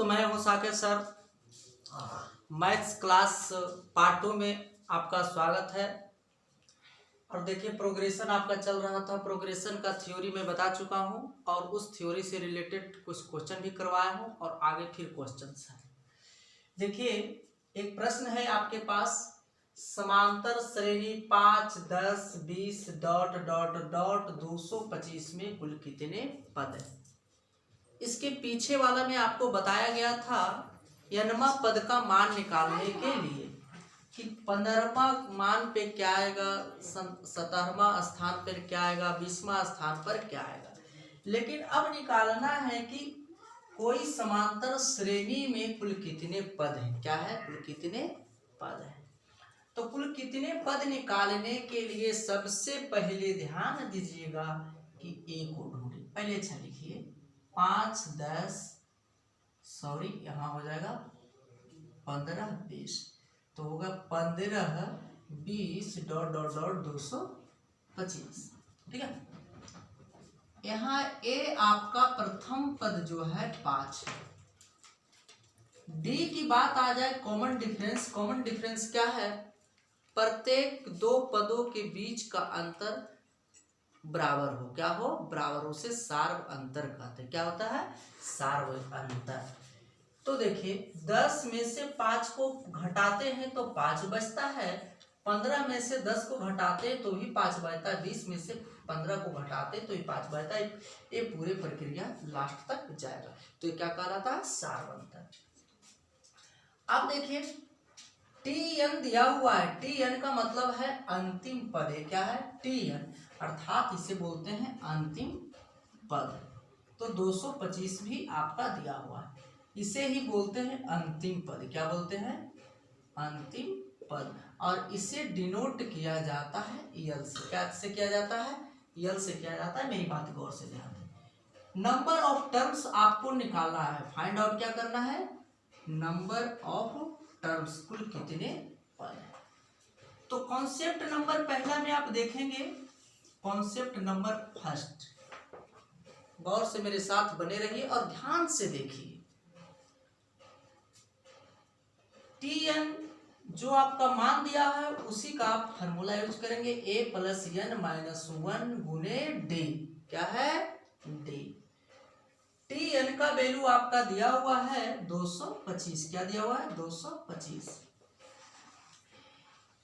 दोस्तों, मैं हूं Saket sir. Maths class part 2 में आपका स्वागत है। और देखिए, प्रोग्रेशन आपका चल रहा था। प्रोग्रेशन का थ्योरी मैं बता चुका हूं और उस थ्योरी से रिलेटेड कुछ क्वेश्चन भी करवाया हूं और आगे फिर क्वेश्चंस हैं। देखिए, एक प्रश्न है आपके पास, समांतर श्रेणी 5, 10, 20 डॉट डॉट डॉट 225 में कुल कितने पद हैं। इसके पीछे वाला में आपको बताया गया था n पद का मान निकालने के लिए कि 15वां मान पे क्या आएगा, 17वां स्थान पर क्या आएगा, 20वां स्थान पर क्या आएगा। लेकिन अब निकालना है कि कोई समांतर श्रेणी में कुल कितने पद हैं। क्या है? कुल कितने पद हैं। तो कुल कितने पद निकालने के लिए सबसे पहले ध्यान दीजिएगा कि ए को ढूंढे। पहले अच्छा लिखिए, 5, 10, सॉरी यहाँ हो जाएगा 15, 20, तो होगा 15, 20 डॉट डॉट डॉट 225। ठीक है। यहाँ ए आपका प्रथम पद जो है 5 है। डी की बात आ जाए, कॉमन डिफरेंस। कॉमन डिफरेंस क्या है? प्रत्येक दो पदों के बीच का अंतर बराबर हो। क्या हो? बराबर हो। से सार्व अंतर कहते हैं। क्या होता है? सार्व अंतर। तो देखिए, 10 में से 5 को घटाते हैं तो 5 बचता है। 15 में से 10 को घटाते हैं तो भी 5 बचता है। 20 में से 15 को घटाते हैं तो ही 5 बचता है। ये पूरे प्रक्रिया लास्ट तक जाएगा। तो ये क्या कहलाता है? सार्व अंतर। अब देखिए, Tn दिया हुआ है। Tn का मतलब है अंतिम पद है। क्या है? Tn, अर्थात इसे बोलते हैं अंतिम पद। तो 225 भी आपका दिया हुआ है, इसे ही बोलते हैं अंतिम पद। क्या बोलते हैं? अंतिम पद। और इसे डिनोट किया जाता है यल से। क्या से किया जाता है? यल से किया जाता है। मेरी बात गौर से ध्यान दें। नंबर ऑफ टर्म्स आपको निकालना है। फाइंड आउट क्या करना है? नंबर ऑफ टर्म्स, कुल कितने पद हैं। तो कॉन्सेप्ट नंबर पहला में आप देखेंगे, कॉन्सेप्ट नंबर फर्स्ट। गौर से मेरे साथ बने रहिए और ध्यान से देखिए। Tn जो आपका मान दिया है उसी का आप फॉर्मूला यूज करेंगे, a प्लस n माइनस 1 गुने डी। क्या है? डी। Tn का वैल्यू आपका दिया हुआ है 225। क्या दिया हुआ है? 225।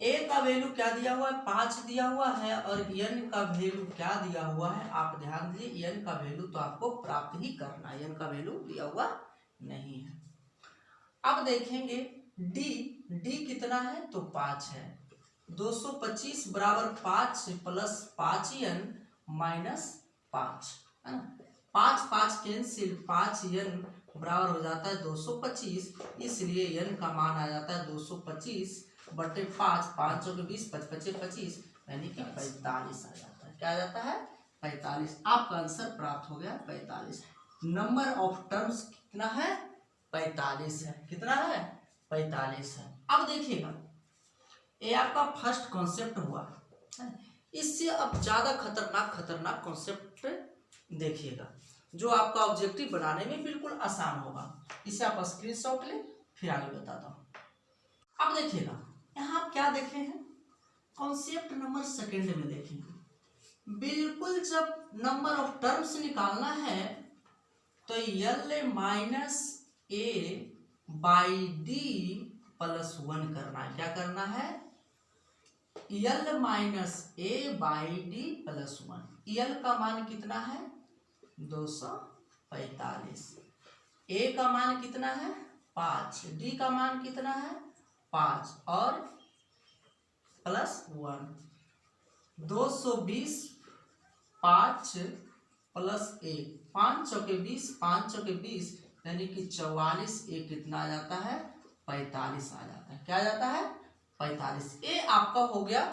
a का वैल्यू क्या दिया हुआ है? 5 दिया हुआ है। और n का वैल्यू क्या दिया हुआ है? आप ध्यान दीजिए, n का वैल्यू तो आपको प्राप्त ही करना है, n का वैल्यू दिया हुआ नहीं है। अब देखेंगे d कितना है? तो 5 है। 225 बराबर 5 प्लस 5n माइनस 5 है ना। 5 5 कैंसिल, 5n बराबर हो जाता है 225। इसलिए n का मान आ जाता है 225 बटे 5, 5 चौके 20, 5 पचे 25, यानी कि 45 आ जाता है। क्या आ जाता है? 45। आपका आंसर प्राप्त हो गया 45। नंबर ऑफ टर्म्स कितना है? 45 है। कितना है? 45 है। अब देखिएगा, ये आपका फर्स्ट कॉन्सेप्ट हुआ है। इससे अब ज्यादा खतरनाक कॉन्सेप्ट देखिएगा, जो आपका ऑब्जेक्टिव बनाने में बिल्कुल आसान होगा। इसे आप स्क्रीनशॉट ले, फिर आगे बताता हूं। अब देखिएगा, यहाँ आप क्या देखे हैं? कॉन्सेप्ट नंबर सेकंड में देखेंगे। बिल्कुल जब नंबर ऑफ टर्म्स निकालना है तो L minus A by D plus 1 करना है। क्या करना है? L minus A by D plus 1। L का मान कितना है? 245। ए का मान कितना है? 5। डी का मान कितना है? 5 और प्लस 1। 220 5 प्लस 1, 5 चौके 20, 5 चौके 20, यानी कि 44। ए कितना आ जाता है? 45 आ जाता है। क्या आ जाता है? 45। ये आपका हो गया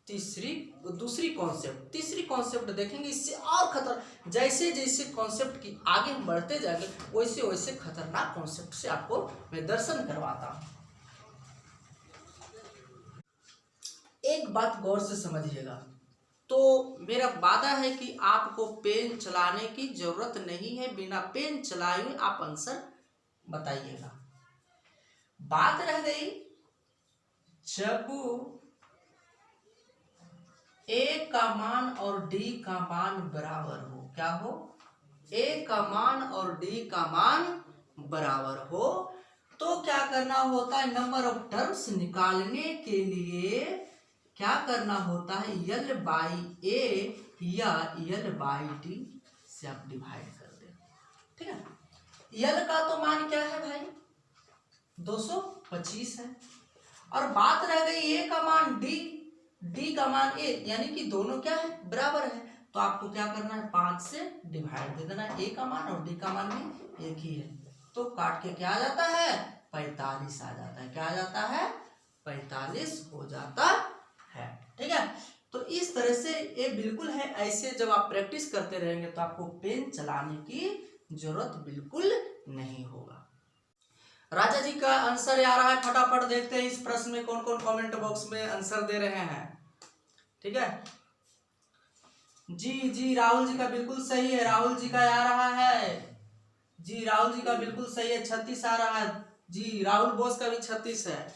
दूसरी कॉन्सेप्ट। तीसरी कॉन्सेप्ट देखेंगे, इससे और खतर। जैसे जैसे कॉन्सेप्ट की आगे हम बढ़ते जाएंगे वैसे वैसे खतरनाक कॉन्सेप्ट से आपको मैं दर्शन करवाता हूं। एक बात गौर से समझिएगा, तो मेरा वादा है कि आपको पेन चलाने की जरूरत नहीं है। बिना पेन चलाए हुए आप आंसर बताइएगा। बात रह गई जब a का मान और d का मान बराबर हो, क्या हो, a का मान और d का मान बराबर हो, तो क्या करना होता है, नंबर ऑफ टर्म्स निकालने के लिए क्या करना होता है, यल बाई ए या यल बाई डी से आप डिवाइड कर दें। ठीक है, यल का तो मान क्या है भाई, 225 है, और बात रह गई ए का मान डी का मान ए, यानी कि दोनों क्या है, बराबर है। तो आपको क्या करना है, 5 से डिवाइड दे देना, ए का मान और डी का मान भी एक ही है, तो काट के क्या आ जाता है, 45 आ जाता है। क्या आ जाता है, 45 हो जाता है। ठीक है, तो इस तरह से ये बिल्कुल है। ऐसे जब आप प्रैक्टिस करते रहेंगे तो आपको पेन चलाने की जरूरत बिल्कुल नहीं होगा। राजा जी का आंसर आ रहा है, फटाफट देखते हैं इस प्रश्न में कौन कौन कमेंट बॉक्स में आंसर दे रहे हैं। ठीक है जी, राहुल जी का बिल्कुल सही है, राहुल जी का आ रहा है जी, राहुल जी का बिल्कुल सही है, 36 आ रहा है जी, राहुल बोस का भी 36 है।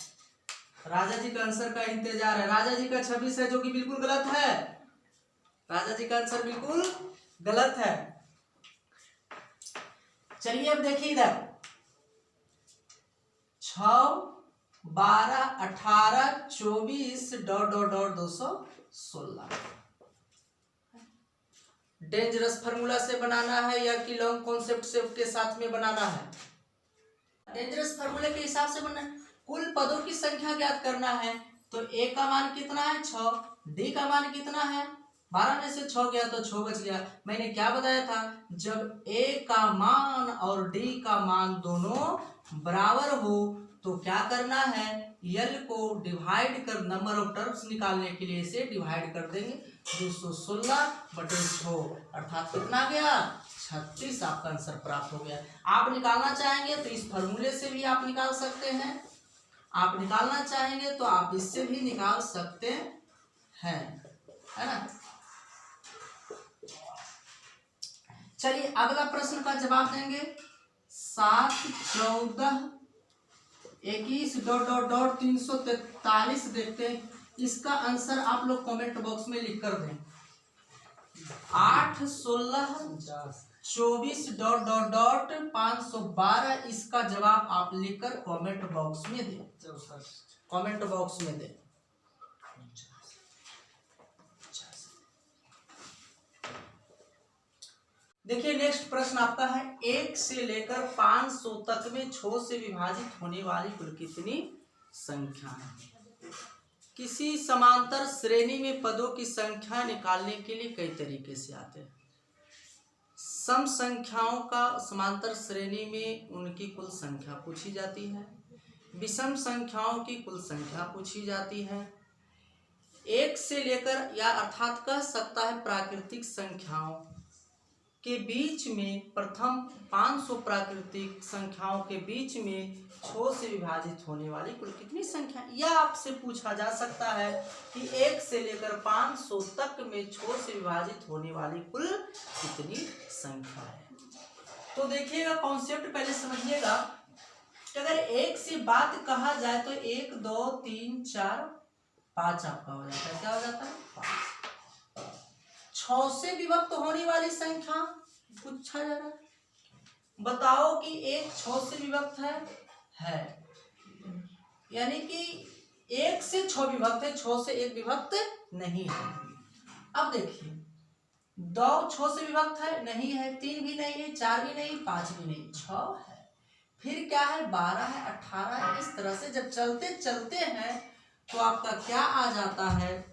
राजा जी का आंसर का इंतजार है, राजा जी का 26 है जो कि बिल्कुल गलत है, राजा जी का आंसर बिल्कुल गलत है। चलिए अब देखिए इधर, 6, 12, 18, 24 216 डेंजरस फार्मूला से बनाना है या कि लॉन्ग कॉन्सेप्ट से के साथ में बनाना है, डेंजरस फार्मूले के हिसाब से बनना है। कुल पदों की संख्या ज्ञात करना है, तो ए का मान कितना है, 6, डी का मान कितना है, 12 में से 6 गया तो 6 बच गया। मैंने क्या बताया था, जब ए का मान और डी का मान दोनों बराबर हो तो क्या करना है, यल को डिवाइड कर, नंबर ऑफ टर्म्स निकालने के लिए इसे डिवाइड कर देंगे, 216/6 अर्थात कितना गया, 36 आपका आंसर प्राप्त हो गया। आप निकालना चाहेंगे तो इस फॉर्मूले से भी आप निकाल सकते हैं, आप निकालना चाहेंगे तो आप इससे भी निकाल सकते हैं, है ना। चलिए अगला प्रश्न का जवाब देंगे, 7, 14, 21 ... 343 देखते हैं, इसका आंसर आप लोग कमेंट बॉक्स में लिख कर दें। 8, 16, 24 ... 512 इसका जवाब आप लिखकर कमेंट बॉक्स में दें, कमेंट बॉक्स में दें। देखिए नेक्स्ट प्रश्न आपका है, 1 से लेकर 500 तक में 6 से विभाजित होने वाली कुल कितनी संख्या है। किसी समांतर श्रेणी में पदों की संख्या निकालने के लिए कई तरीके से आते हैं। सम संख्याओं का समांतर श्रेणी में उनकी कुल संख्या पूछी जाती है, विषम संख्याओं की कुल संख्या पूछी जाती है। 1 से लेकर या अर्थात कह सकता है प्राकृतिक संख्याओं के बीच में प्रथम 500 प्राकृतिक संख्याओं के बीच में 6 से विभाजित होने वाली कुल कितनी संख्या, यह आपसे पूछा जा सकता है कि 1 से लेकर 500 तक में 6 से विभाजित होने वाली कुल कितनी संख्या है। तो देखिएगा कॉन्सेप्ट पहले समझिएगा, अगर 1 से बात कहा जाए तो 1, 2, 3, 4, 5 आपका हो जाता है, क्या हो जाता है, 5। 6 से विभक्त होने वाली संख्या पूछा जा रहा है, बताओ कि 1 6 से विभक्त है, यानी कि 1 से 6 विभक्त है, 6 से 1 विभक्त नहीं है। अब देखिए 2 6 से विभक्त है, नहीं है, 3 भी नहीं है, 4 भी नहीं, 5 भी नहीं, 6 है। फिर क्या है, 12 है, 18 है। इस तरह से जब चलते चलते हैं तो आपका क्या आ जाता है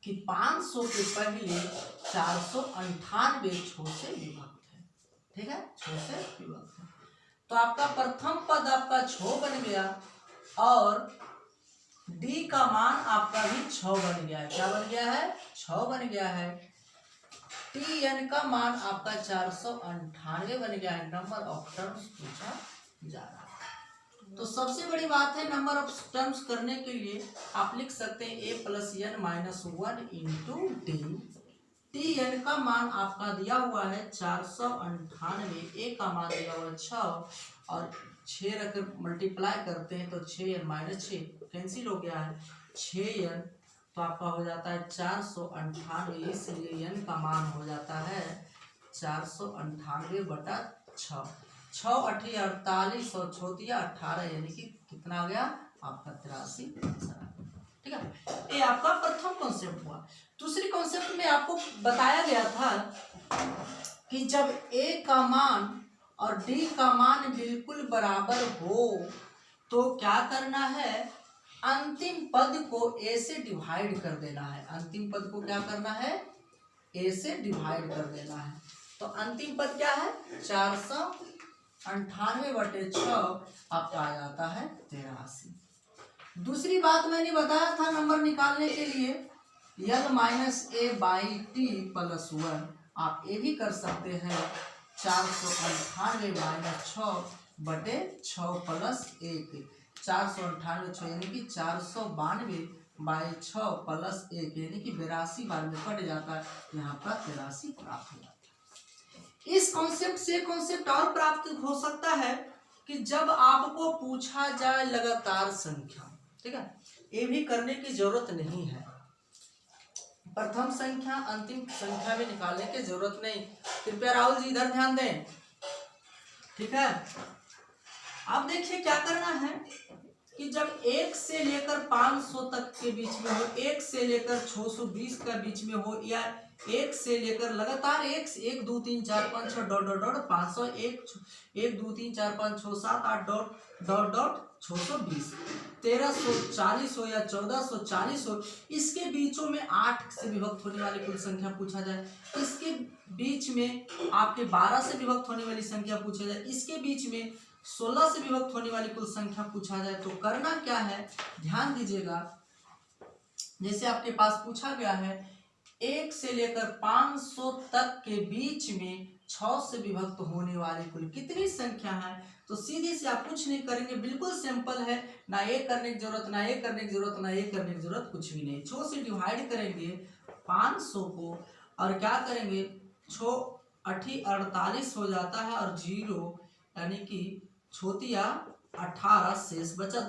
कि 500 के पहले 498 6 से विभक्त है, ठीक है, 6 से विभक्त है। तो आपका प्रथम पद आपका 6 बन गया और डी का मान आपका भी 6 बन गया है। क्या बन गया है, 6 बन गया है। टी एन का मान आपका 498 बन गया है। नंबर ऑफ टर्म्स पूछा जा रहा है। तो सबसे बड़ी बात है, नंबर ऑफ टर्म्स करने के लिए आप लिख सकते हैं a + n - 1 into D. T N का मान आपका दिया हुआ है 498, ए का मान दिया हुआ है 6 और 6 रख मल्टीप्लाई करते हैं तो 6n माइनस 6 कैंसिल हो गया है 6n, तो आपका हो जाता है 498, इसलिए n का मान हो जाता है 498/6। 6×8 = 48 और 6×3 = 18, यानी कि कितना आ गया आपका 83 आंसर आ गया। ठीक है, ये आपका प्रथम कॉन्सेप्ट हुआ। दूसरी कॉन्सेप्ट में आपको बताया गया था कि जब a का मान और d का मान बिल्कुल बराबर हो तो क्या करना है, अंतिम पद को a से डिवाइड कर देना है। अंतिम पद को क्या करना है, a से डिवाइड कर देना है। तो अंतिम पद क्या है, 498/6 आपका आ जाता है 83। दूसरी बात मैंने बताया था नंबर निकालने के लिए L-a/t + 1, आप ये भी कर सकते हैं 498 - 6/6 + 1, 498 यानी कि 492/6 + 1 यानी कि 82 बार में कट जाता है, यहाँ पर 83 प्राप्त हो जाता है। इस कॉन्सेप्ट से कॉन्सेप्ट और प्राप्त हो सकता है कि जब आपको पूछा जाए लगातार संख्या, ठीक है, ये भी करने की जरूरत नहीं है। प्रथम संख्या अंतिम संख्या भी निकालने की जरूरत नहीं। कृपया राहुल जी इधर ध्यान दें, ठीक है। अब देखिए क्या करना है कि जब 1 से लेकर 500 तक के बीच में हो, 1 से लेकर 620 का बीच में हो, या 1 से लेकर लगातार 1 2 3 4 5 6 500 1 2 3 4 5 6 7 8 620 1340 हो या 1440 हो, इसके बीचों में 8 से विभक्त होने वाली कुल संख्या पूछा जाए, इसके बीच में आपके 12 से विभक्त होने वाली संख्या पूछा जाए, इसके बीच में 16 से विभक्त होने वाली कुल संख्या पूछा जाए, तो करना क्या है, ध्यान दीजिएगा। जैसे आपके पास पूछा गया है 1 से लेकर 500 तक के बीच में 6 से विभक्त होने वाली कुल कितनी संख्या है, तो सीधी से आप कुछ नहीं करेंगे, बिल्कुल सिंपल है, ना ये करने की जरूरत, ना ये करने की जरूरत, ना ये करने की जरूरत, कुछ भी नहीं। 6 से डिवाइड करेंगे 500 को और क्या करेंगे, 6 8 48 हो जाता है और 0 यानी कि 18 शेष बचा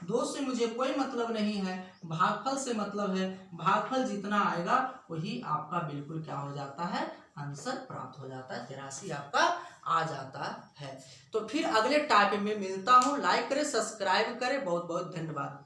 2 से मुझे कोई मतलब नहीं है, भागफल से मतलब है, भागफल जितना आएगा वही आपका बिल्कुल क्या हो जाता है, आंसर प्राप्त हो जाता है, 83 आपका आ जाता है। तो फिर अगले टाइप में मिलता हूँ, लाइक करें, सब्सक्राइब करें, बहुत बहुत धन्यवाद।